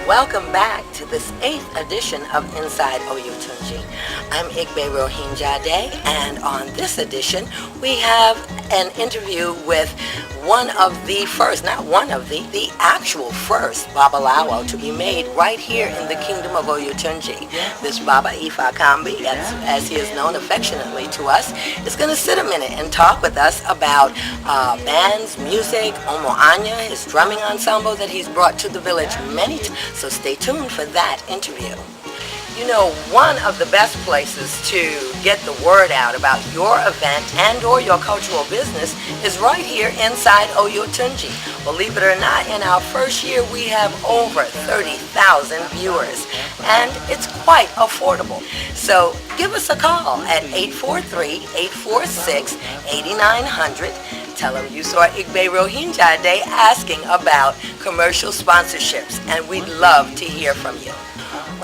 Welcome back to this 8th edition of Inside Oyotunji. I'm Igberohinde, and on this edition we have an interview with one of the first, not one of the actual first Babalawo to be made right here in the kingdom of Oyotunji. This Baba Ifa Kambi, as he is known affectionately to us, is going to sit a minute and talk with us about bands, music, Omo Anya, his drumming ensemble that he's brought to the village many times. So stay tuned for that interview. You know, one of the best places to get the word out about your event and or your cultural business is right here inside Oyotunji. Believe it or not, in our first year we have over 30,000 viewers, and it's quite affordable. So give us a call at 843-846-8900. Tell them you saw Igberohinde asking about commercial sponsorships, and we'd love to hear from you.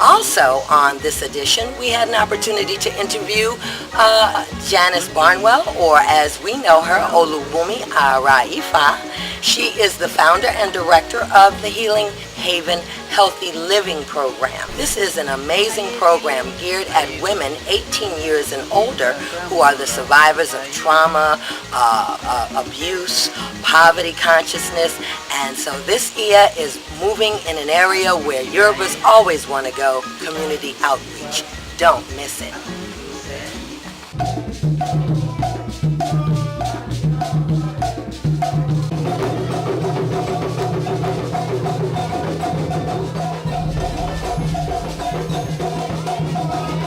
Also on this edition, we had an opportunity to interview Janice Barnwell, or as we know her, Olubumi Araifa. She is the founder and director of the Healing Haven Healthy Living Program. This is an amazing program geared at women 18 years and older who are the survivors of trauma, abuse, poverty consciousness, and so this year is moving in an area where Yorubas always want to go, community outreach. Don't miss it.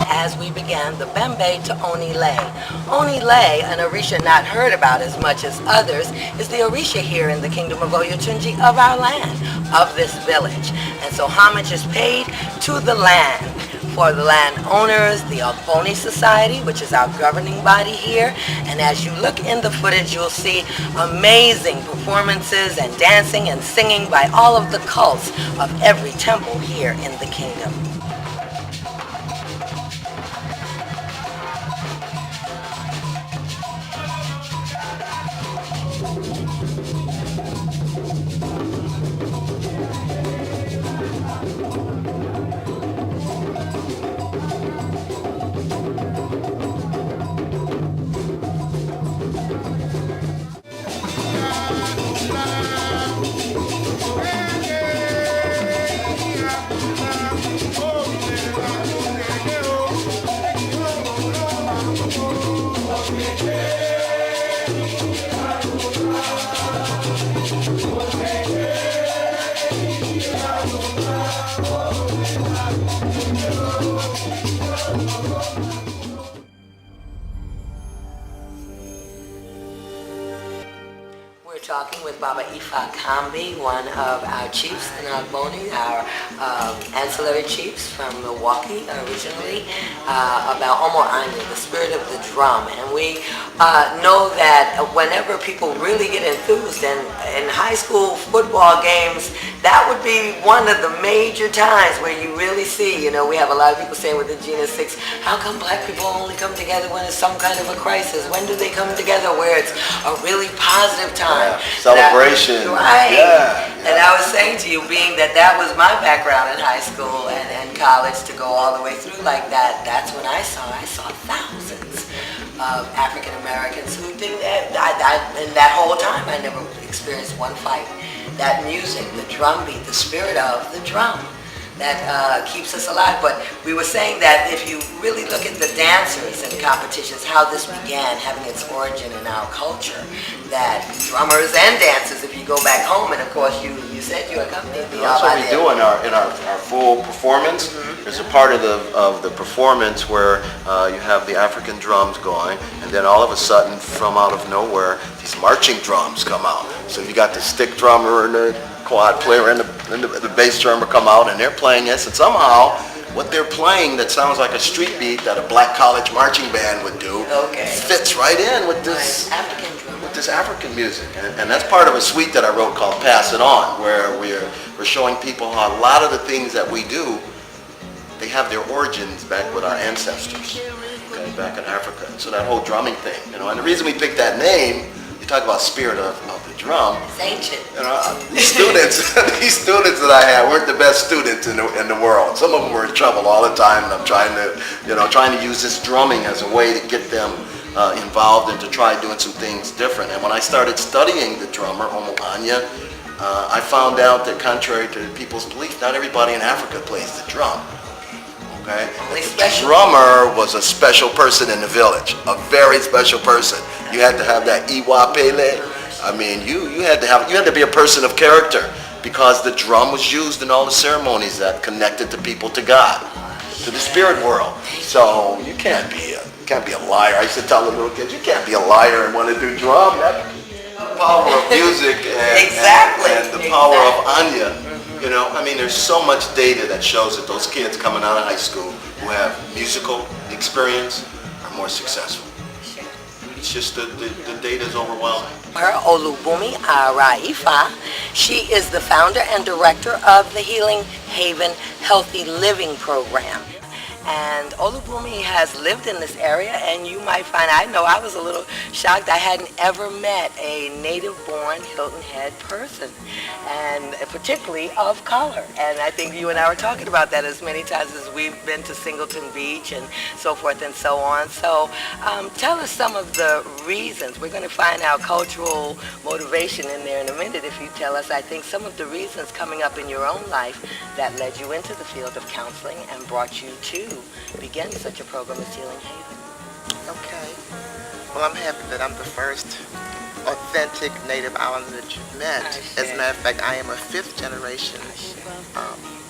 As we began the Bembe to Onile. Onile, an Orisha not heard about as much as others, is the Orisha here in the kingdom of Oyotunji, of our land, of this village. And so homage is paid to the land. For the landowners, the Alboni Society, which is our governing body here. And as you look in the footage, you'll see amazing performances and dancing and singing by all of the cults of every temple here in the kingdom. Talking with Baba Ifa Kambi, one of our chiefs in Alboni, our ancillary chiefs from Milwaukee originally, about Omo Anya, the spirit of the drum. And we know that whenever people really get enthused, and in high school football games, that would be one of the major times where you really see, you know, we have a lot of people saying with the Gina 6, how come black people only come together when it's some kind of a crisis? When do they come together where it's a really positive time? Celebration. Right. Yeah. And I was saying to you, being that was my background in high school and college, to go all the way through like that, that's when I saw thousands of African Americans who didn't, in that whole time, I never experienced one fight. That music, the drum beat, the spirit of the drum, that keeps us alive. But we were saying that if you really look at the dancers and competitions, how this began, having its origin in our culture, that drummers and dancers, if you go back home, and of course you said you accompanied the That's what we do in our full performance. There's a part of the performance where you have the African drums going, and then all of a sudden, from out of nowhere, these marching drums come out. So you got the stick drummer and the quad player and the bass drummer come out, and they're playing this, and somehow what they're playing that sounds like a street beat that a black college marching band would do fits right in with this African music. And that's part of a suite that I wrote called Pass It On, where we're showing people how a lot of the things that we do, they have their origins back with our ancestors, okay, back in Africa. So that whole drumming thing, you know, and the reason we picked that name you talk about spirit of the drum. It's ancient. You know, these students, these students that I had weren't the best students in the world. Some of them were in trouble all the time, and I'm trying to use this drumming as a way to get them involved and to try doing some things different. And when I started studying the drummer, Omo Anya, I found out that contrary to people's belief, not everybody in Africa plays the drum. Okay? The drummer was a special person in the village, a very special person. You had to have that Iwa Pele. I mean, you had to be a person of character, because the drum was used in all the ceremonies that connected the people to God, to the spirit world. So you can't be a liar. I used to tell the little kids, you can't be a liar and want to do drum. That's the power of music and the power of Anya. You know, I mean, there's so much data that shows that those kids coming out of high school who have musical experience are more successful. It's just the data is overwhelming. Her Olubumi Araifa. She is the founder and director of the Healing Haven Healthy Living Program. And Olubumi has lived in this area, and you might find, I know I was a little shocked. I hadn't ever met a native-born Hilton Head person, and particularly of color. And I think you and I were talking about that as many times as we've been to Singleton Beach and so forth and so on. So tell us some of the reasons. We're going to find out cultural motivation in there in a minute if you tell us, I think, some of the reasons coming up in your own life that led you into the field of counseling and brought you to begin such a program as Healing Haven. Okay. Well, I'm happy that I'm the first authentic Native Islander that you've met. As a matter of fact, I am a fifth generation.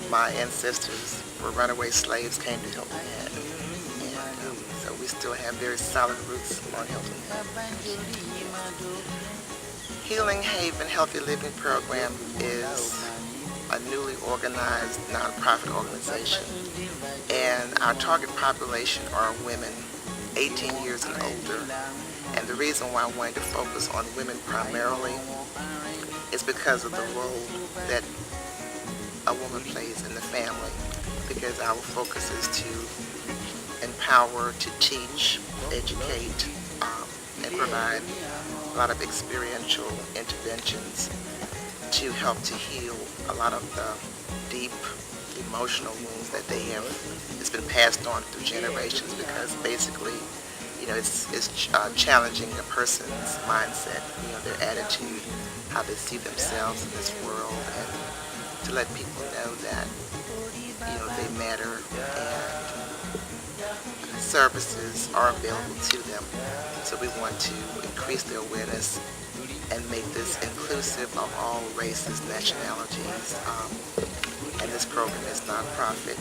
My ancestors were runaway slaves, came to Hilton Head. And so we still have very solid roots on Hilton Head. Healing Haven Healthy Living Program is a newly organized nonprofit organization, and our target population are women 18 years and older. And the reason why I wanted to focus on women primarily is because of the role that a woman plays in the family, because our focus is to empower, to teach, educate, and provide a lot of experiential interventions to help to heal a lot of the deep emotional wounds that they have. It's been passed on through generations, because basically, you know, it's challenging a person's mindset, you know, their attitude, how they see themselves in this world, and to let people know that, you know, they matter and services are available to them. So we want to increase their awareness and make this inclusive of all races, nationalities, and this program is nonprofit.